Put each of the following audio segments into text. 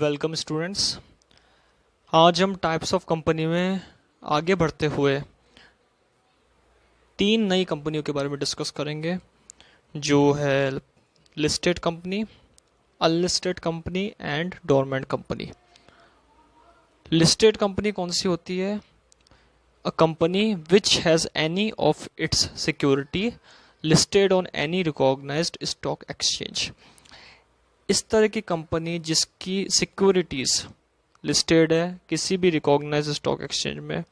Welcome students. आज हम types of company में आगे बढ़ते हुए 3 नई कंपनियों के बारे में डिस्कस करेंगे, जो है listed company, unlisted company and dormant company. Listed company कौन सी होती है? A company which has any of its security listed on any recognised stock exchange. इस तरह की कंपनी जिसकी सिक्योरिटीज लिस्टेड है किसी भी रिकॉग्नाइज स्टॉक एक्सचेंज में,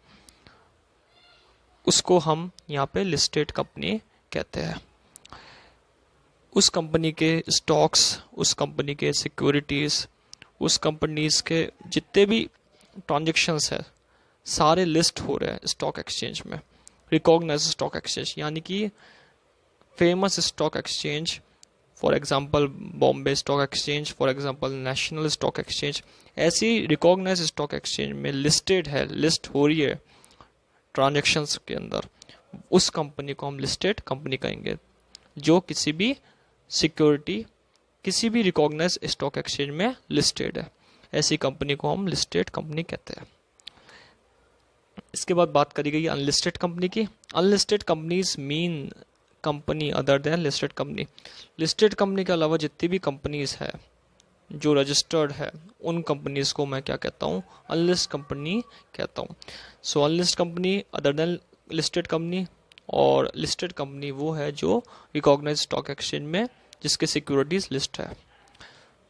उसको हम यहाँ पे लिस्टेड कंपनी कहते हैं। उस कंपनी के स्टॉक्स, उस कंपनी के सिक्योरिटीज, उस कंपनीज के जितने भी ट्रांजेक्शन्स है सारे लिस्ट हो रहे हैं स्टॉक एक्सचेंज में। रिकॉग्नाइज स्टॉक एक्सचेंज यानी कि famous stock exchange, for example Bombay stock exchange, for example national stock exchange, ऐसी रिकॉग्नाइज स्टॉक एक्सचेंज में लिस्टेड है, लिस्ट हो रही है ट्रांजेक्शन्स के अंदर, उस कंपनी को हम लिस्टेड कंपनी कहेंगे। जो किसी भी सिक्योरिटी किसी भी रिकॉग्नाइज स्टॉक एक्सचेंज में लिस्टेड है, ऐसी कंपनी को हम लिस्टेड कंपनी कहते हैं। इसके बाद बात करी गई अनलिस्टेड कंपनी की। Unlisted companies mean company other than listed company. Listed company के अलावा जितनी भी कंपनीज है जो रजिस्टर्ड है, उन कंपनीज को मैं क्या कहता हूँ? अनलिस्ट कंपनी कहता हूँ। So unlisted company other than listed company, और लिस्टेड कंपनी वो है जो रिकॉग्नाइज्ड स्टॉक एक्सचेंज में जिसके सिक्योरिटीज लिस्ट है।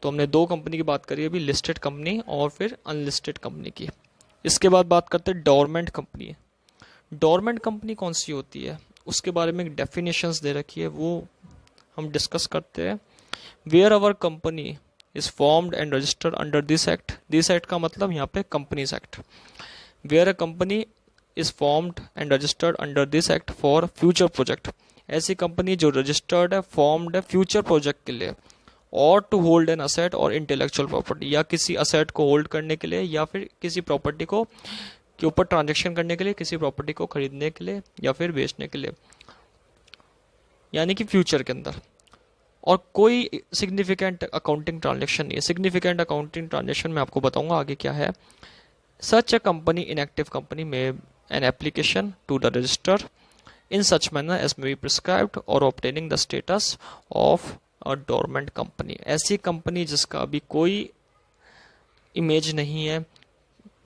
तो हमने 2 कंपनी की बात करी अभी, लिस्टेड कंपनी और फिर अनलिस्टेड कंपनी की। इसके बाद बात करते हैं डोरमेंट कंपनी। डोरमेंट कंपनी कौन सी होती है उसके बारे में डेफिनेशंस दे रखी है, वो हम डिस्कस करते हैं। Where our company is formed and registered under this act. This act का मतलब यहाँ पे companies act. Where a company is formed and registered under this act for future project. ऐसी कंपनी जो रजिस्टर्ड है, फॉर्म्ड है फ्यूचर प्रोजेक्ट के लिए, और टू होल्ड एन असेट और इंटेलेक्चुअल प्रॉपर्टी, या किसी असेट को होल्ड करने के लिए या फिर किसी प्रॉपर्टी को के ऊपर ट्रांजैक्शन करने के लिए, किसी प्रॉपर्टी को खरीदने के लिए या फिर बेचने के लिए, यानी कि फ्यूचर के अंदर। और कोई सिग्निफिकेंट अकाउंटिंग ट्रांजैक्शन नहीं है। सिग्निफिकेंट अकाउंटिंग ट्रांजैक्शन मैं आपको बताऊंगा आगे क्या है। Such a company inactive company में an application to the register in such manner as may be prescribed और obtaining the status of a dormant company. ऐसी कंपनी जिसका अभी कोई इमेज नहीं है,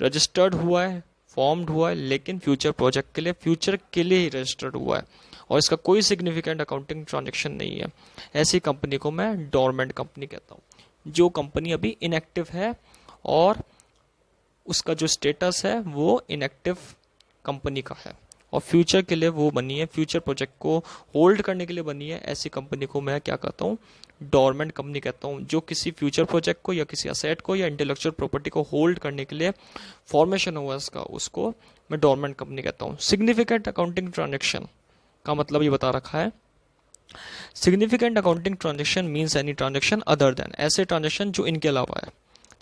रजिस्टर्ड हुआ है, फॉर्म्ड हुआ है, लेकिन फ्यूचर प्रोजेक्ट के लिए, फ्यूचर के लिए ही रजिस्टर्ड हुआ है और इसका कोई सिग्निफिकेंट अकाउंटिंग ट्रांजैक्शन नहीं है, ऐसी कंपनी को मैं डोरमेंट कंपनी कहता हूँ। जो कंपनी अभी इनएक्टिव है और उसका जो स्टेटस है वो इनएक्टिव कंपनी का है और फ्यूचर के लिए वो बनी है, फ्यूचर प्रोजेक्ट को होल्ड करने के लिए बनी है, ऐसी कंपनी को मैं क्या कहता हूँ? डोरमेंट कंपनी कहता हूँ। जो किसी फ्यूचर प्रोजेक्ट को या किसी असेट को या इंटेलेक्चुअल प्रॉपर्टी को होल्ड करने के लिए फॉर्मेशन हुआ इसका, उसको मैं डोरमेंट कंपनी कहता हूँ। सिग्निफिकेंट अकाउंटिंग ट्रांजैक्शन का मतलब ये बता रखा है। Significant accounting transaction means any transaction other than, ऐसे ट्रांजैक्शन जो इनके अलावा है,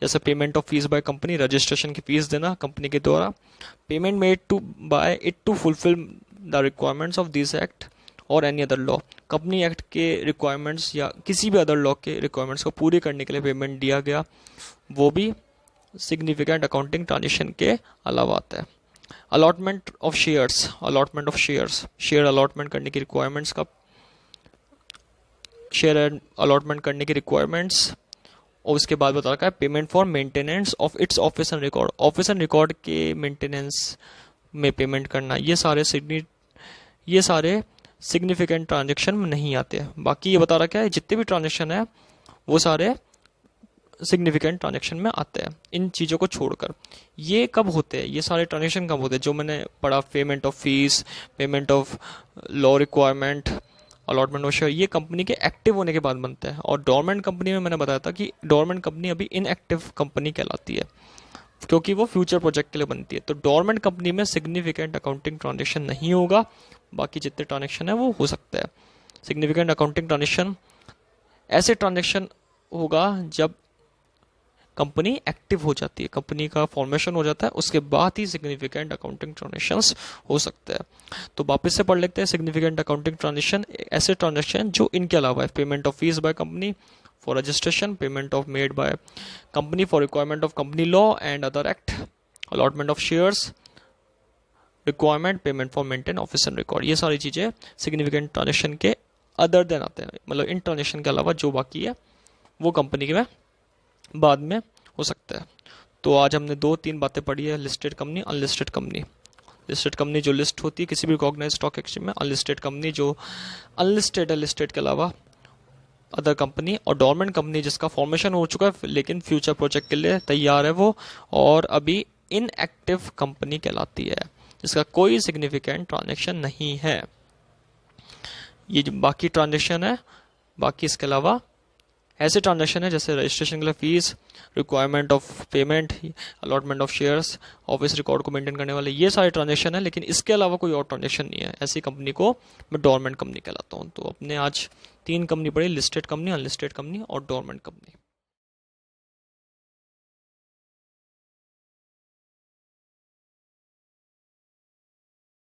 जैसे payment of fees by company, registration की फीस देना कंपनी के द्वारा, payment made to by it to fulfil the requirements of this act और any other law. Company act के रिक्वायरमेंट्स या किसी भी अदर लॉ के रिक्वायरमेंट्स को पूरी करने के लिए पेमेंट दिया गया, वो भी सिग्निफिकेंट अकाउंटिंग ट्रांजैक्शन के अलावा आता है। Allotment of shares, allotment of shares, share allotment करने की रिक्वायरमेंट्स का, शेयर अलॉटमेंट करने की रिक्वायरमेंट्स, और उसके बाद बता रखा है payment for maintenance of its office and record, office and record के मेंटेनेंस में पेमेंट करना। ये सारे सिग्निफिकेंट ट्रांजैक्शन में नहीं आते हैं। बाकी ये बता रखा है जितने भी ट्रांजैक्शन है वो सारे सिग्निफिकेंट ट्रांजैक्शन में आते हैं, इन चीज़ों को छोड़कर। ये कब होते हैं, ये सारे ट्रांजैक्शन कब होते हैं? जो मैंने पढ़ा, payment of fees, payment of law requirement, allotment of share, ये कंपनी के एक्टिव होने के बाद बनते हैं। और डोरमेंट कंपनी में मैंने बताया था कि डोरमेंट कंपनी अभी इनएक्टिव कंपनी कहलाती है क्योंकि वो फ्यूचर प्रोजेक्ट के लिए बनती है। तो डोरमेंट कंपनी में सिग्निफिकेंट अकाउंटिंग ट्रांजैक्शन नहीं होगा, बाकी जितने ट्रांजैक्शन है वो हो सकते हैं। सिग्निफिकेंट अकाउंटिंग ट्रांजैक्शन ऐसे ट्रांजैक्शन होगा जब कंपनी एक्टिव हो जाती है, कंपनी का फॉर्मेशन हो जाता है, उसके बाद ही सिग्निफिकेंट अकाउंटिंग ट्रांजैक्शंस हो सकते हैं। तो वापस से पढ़ लेते हैं। सिग्निफिकेंट अकाउंटिंग ट्रांजैक्शन ऐसे ट्रांजैक्शन जो इनके अलावा है, payment of fees by company, for registration, payment of made by company for requirement of company law and other act, allotment of shares, requirement, payment for maintain office and record. ये सारी चीज़ें significant transaction के other than आते हैं, मतलब इन transaction के अलावा जो बाकी है वो कंपनी के में बाद में हो सकता है। तो आज हमने 2-3 बातें पढ़ी है, listed company, unlisted company. Listed company जो लिस्ट होती है किसी भी रिकॉग्नाइज्ड स्टॉक एक्सचेंज में, अनलिस्टेड कंपनी जो अनलिस्टेड है लिस्टेड के अलावा अदर कंपनी, और डोरमेंट कंपनी जिसका फॉर्मेशन हो चुका है लेकिन फ्यूचर प्रोजेक्ट के लिए तैयार है वो, और अभी इनएक्टिव कंपनी कहलाती है जिसका कोई सिग्निफिकेंट ट्रांजेक्शन नहीं है। ये जो बाकी ट्रांजेक्शन है, बाकी इसके अलावा ऐसे ट्रांजेक्शन है जैसे रजिस्ट्रेशन के लिए fees, requirement of payment, allotment of shares, office record को मेंटेन करने वाले, ये सारे ट्रांजेक्शन है, लेकिन इसके अलावा कोई और ट्रांजेक्शन नहीं है। ऐसी कंपनी को मैं डोरमेंट कंपनी कहलाता हूँ। तो अपने आज 3 कंपनी पढ़ी, लिस्टेड कंपनी, अनलिस्टेड कंपनी और डोरमेंट कंपनी।